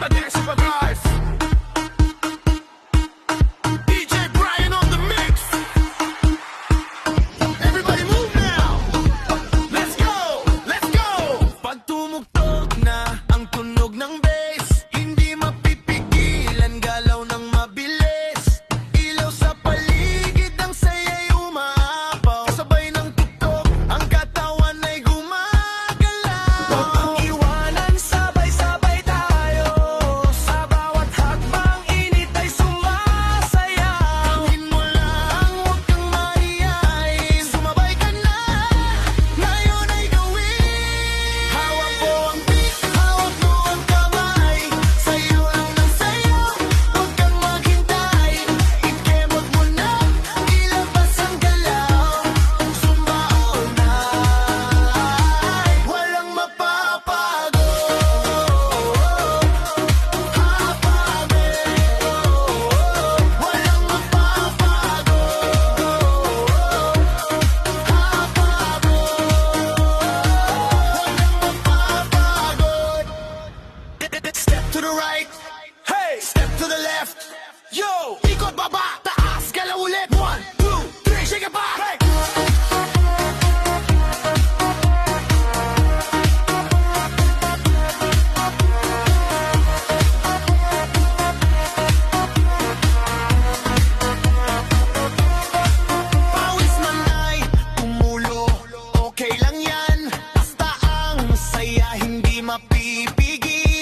dance pa guys. DJ Brian on the mix. Everybody move now. Let's go, let's go. Pag tumugtog na ang tunog ng bass, hindi mapipigilan galaw ng mabilis. Ilaw sa paligid, ang saya'y umaapaw. Kasabay ng tugtog, ang katawan ay gumagalaw. Huwag mong iwanan, sabay-sabay tayo. Sa bawat hakbang, init ay sumasayaw. Tangin mo lang, huwag kang mahiyain. Sumabay ka na, ngayon ay gawin. Hawak mo ang beat, hawak mo ang kamay. Sayaw lang ng sayaw, huwag kang maghintay. Ikemot mo na, ilabas ang galaw. Zumba all night, walang mapapago. Hapabe, walang mapapago. Hapago, walang mapapagod. Step to the right, hey, step to the left. Yo, ikot baba, taas, galaw ulit. 1, 2, 3, shake it back. Hey. Pawis man ay tumulo, okay lang yan. Basta ang saya hindi mapipigil.